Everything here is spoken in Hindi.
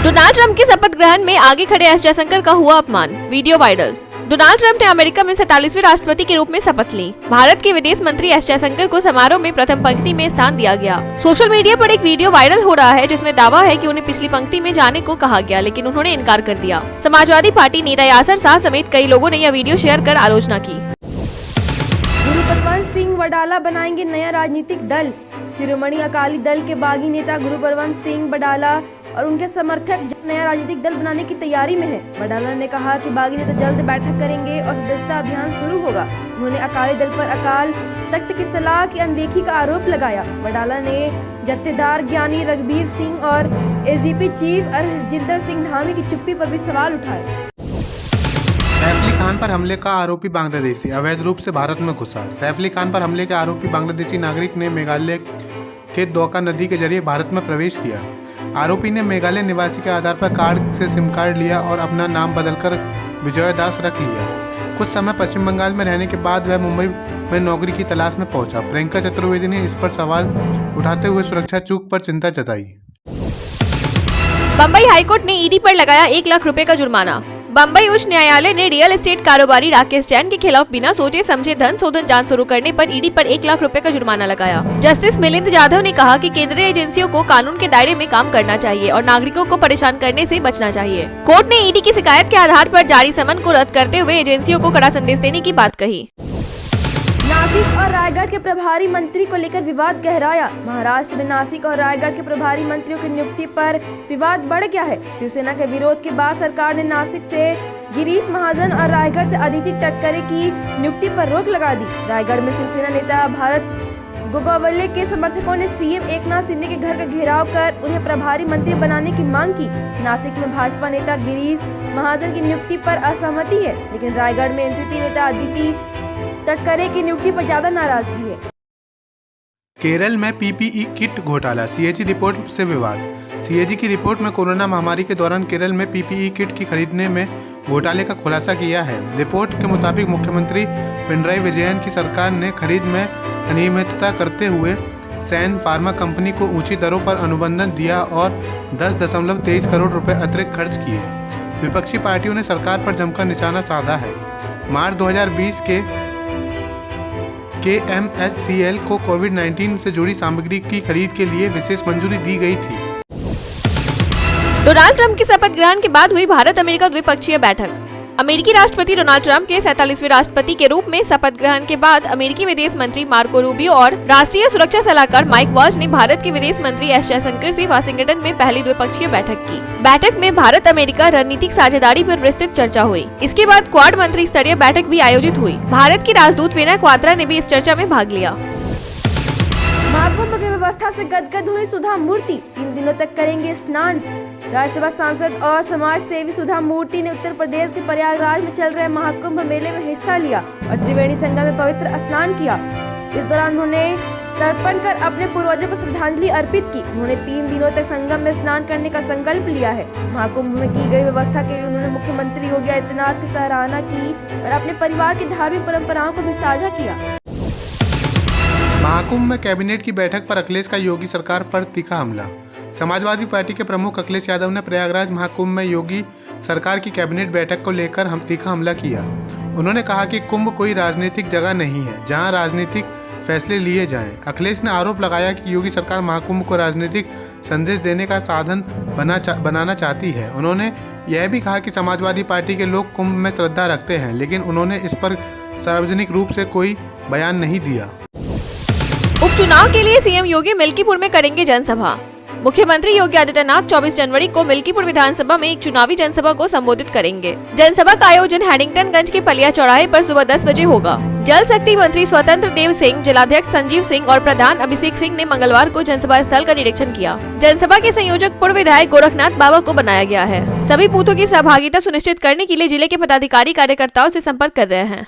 डोनाल्ड ट्रंप के शपथ ग्रहण में आगे खड़े एस जयशंकर का हुआ अपमान, वीडियो वायरल। डोनाल्ड ट्रंप ने अमेरिका में 47वें राष्ट्रपति के रूप में शपथ ली। भारत के विदेश मंत्री एस जयशंकर को समारोह में प्रथम पंक्ति में स्थान दिया गया। सोशल मीडिया पर एक वीडियो वायरल हो रहा है जिसमें दावा है कि उन्हें पिछली पंक्ति में जाने को कहा गया, लेकिन उन्होंने इनकार कर दिया। समाजवादी पार्टी नेता यासर शाह समेत कई लोगों ने यह वीडियो शेयर कर आलोचना की। गुरुपरवंत सिंह वडाला बनाएंगे नया राजनीतिक दल। शिरोमणि अकाली दल के बागी नेता गुरुपरवंत सिंह वडाला और उनके समर्थक नया राजनीतिक दल बनाने की तैयारी में हैं। वडाला ने कहा कि बागी नेता जल्द बैठक करेंगे और सदस्यता अभियान शुरू होगा। उन्होंने अकाली दल पर अकाल तख्त की सलाह की अनदेखी का आरोप लगाया। वडाला ने जत्थेदार ज्ञानी रघबीर सिंह और एसजीपी चीफ हरजिंदर सिंह धामी की चुप्पी पर भी सवाल उठाए। सैफ अली खान पर हमले का आरोपी बांग्लादेशी अवैध रूप से भारत में घुसा। सैफ अली खान पर हमले के आरोपी बांग्लादेशी नागरिक ने मेघालय के दोका नदी के जरिए भारत में प्रवेश किया। आरोपी ने मेघालय निवासी के आधार पर कार्ड से सिम कार्ड लिया और अपना नाम बदलकर विजय दास रख लिया। कुछ समय पश्चिम बंगाल में रहने के बाद वह मुंबई में नौकरी की तलाश में पहुंचा। प्रियंका चतुर्वेदी ने इस पर सवाल उठाते हुए सुरक्षा चूक पर चिंता जताई। बम्बई हाईकोर्ट ने ईडी पर लगाया 1 लाख रुपए का जुर्माना। बम्बई उच्च न्यायालय ने रियल एस्टेट कारोबारी राकेश जैन के खिलाफ बिना सोचे समझे धन शोधन जांच शुरू करने पर ईडी पर 1 लाख रुपए का जुर्माना लगाया। जस्टिस मिलिंद जाधव ने कहा कि केंद्रीय एजेंसियों को कानून के दायरे में काम करना चाहिए और नागरिकों को परेशान करने से बचना चाहिए। कोर्ट ने ईडी की शिकायत के आधार पर जारी समन को रद्द करते हुए एजेंसियों को कड़ा संदेश देने की बात कही। नासिक और रायगढ़ के प्रभारी मंत्री को लेकर विवाद गहराया। महाराष्ट्र में नासिक और रायगढ़ के प्रभारी मंत्रियों की नियुक्ति पर विवाद बढ़ गया है। शिवसेना के विरोध के बाद सरकार ने नासिक से गिरीश महाजन और रायगढ़ से अदिति तटकरे की नियुक्ति पर रोक लगा दी। रायगढ़ में शिवसेना नेता भारत गोगावले के समर्थकों ने सीएम एकनाथ शिंदे के घर का घेराव कर उन्हें प्रभारी मंत्री बनाने की मांग की। नासिक में भाजपा नेता गिरीश महाजन की नियुक्ति पर असहमति है, लेकिन रायगढ़ में एनसीपी नेता अदिति तटकरे की नियुक्ति पर ज्यादा नाराजगी है। केरल में पीपीई किट घोटाला, सीएजी रिपोर्ट से विवाद। सीएजी की रिपोर्ट में कोरोना महामारी के दौरान केरल में पीपीई किट की खरीदने में घोटाले का खुलासा किया है। रिपोर्ट के मुताबिक मुख्यमंत्री पिनराई विजयन की सरकार ने खरीद में अनियमितता करते हुए सैन फार्मा कंपनी को ऊंची दरों पर अनुबंधन दिया और 10.23 करोड़ रुपए अतिरिक्त खर्च किए। विपक्षी पार्टियों ने सरकार पर जमकर निशाना साधा है। मार्च 2020 के KMSCL को कोविड-19 से जुड़ी सामग्री की खरीद के लिए विशेष मंजूरी दी गई थी। डोनाल्ड ट्रंप की शपथ ग्रहण के बाद हुई भारत अमेरिका द्विपक्षीय बैठक। अमेरिकी राष्ट्रपति डोनाल्ड ट्रंप के 47वें राष्ट्रपति के रूप में शपथ ग्रहण के बाद अमेरिकी विदेश मंत्री मार्को रूबियो और राष्ट्रीय सुरक्षा सलाहकार माइक वाल्ज ने भारत के विदेश मंत्री एस जयशंकर से वाशिंगटन में पहली द्विपक्षीय बैठक की। बैठक में भारत अमेरिका रणनीतिक साझेदारी पर विस्तृत चर्चा हुई। इसके बाद क्वाड मंत्री स्तरीय बैठक भी आयोजित हुई। भारत की राजदूत वीना क्वात्रा ने भी इस चर्चा में भाग लिया। महाकुंभ की व्यवस्था से गदगद हुई सुधा मूर्ति, 3 दिनों तक करेंगे स्नान। राज्यसभा सांसद और समाज सेवी सुधा मूर्ति ने उत्तर प्रदेश के प्रयागराज में चल रहे महाकुंभ मेले में हिस्सा लिया और त्रिवेणी संगम में पवित्र स्नान किया। इस दौरान उन्होंने तर्पण कर अपने पूर्वजों को श्रद्धांजलि अर्पित की। उन्होंने 3 दिनों तक संगम में स्नान करने का संकल्प लिया है। महाकुंभ में की गई व्यवस्था के लिए उन्होंने मुख्यमंत्री योगी आदित्यनाथ की सराहना की और अपने परिवार की धार्मिक परंपराओं को भी साझा किया। महाकुंभ में कैबिनेट की बैठक पर अखिलेश का योगी सरकार पर तीखा हमला। समाजवादी पार्टी के प्रमुख अखिलेश यादव ने प्रयागराज महाकुंभ में योगी सरकार की कैबिनेट बैठक को लेकर तीखा हमला किया। उन्होंने कहा कि कुंभ कोई राजनीतिक जगह नहीं है जहां राजनीतिक फैसले लिए जाएं। अखिलेश ने आरोप लगाया कि योगी सरकार महाकुंभ को राजनीतिक संदेश देने का साधन बनाना चाहती है। उन्होंने यह भी कहा कि समाजवादी पार्टी के लोग कुंभ में श्रद्धा रखते हैं, लेकिन उन्होंने इस पर सार्वजनिक रूप से कोई बयान नहीं दिया। उपचुनाव के लिए सीएम योगी मिल्कीपुर में करेंगे जनसभा। मुख्यमंत्री योगी आदित्यनाथ 24 जनवरी को मिल्कीपुर विधानसभा में एक चुनावी जनसभा को संबोधित करेंगे। जनसभा का आयोजन हैडिंगटनगंज के पलिया चौराहे पर सुबह 10 बजे होगा। जल शक्ति मंत्री स्वतंत्र देव सिंह, जिलाध्यक्ष संजीव सिंह और प्रधान अभिषेक सिंह ने मंगलवार को जनसभा स्थल का निरीक्षण किया। जनसभा के संयोजक पूर्व विधायक गोरखनाथ बाबा को बनाया गया है। सभी बूथों की सहभागिता सुनिश्चित करने के लिए जिले के पदाधिकारी कार्यकर्ताओं से संपर्क कर रहे हैं।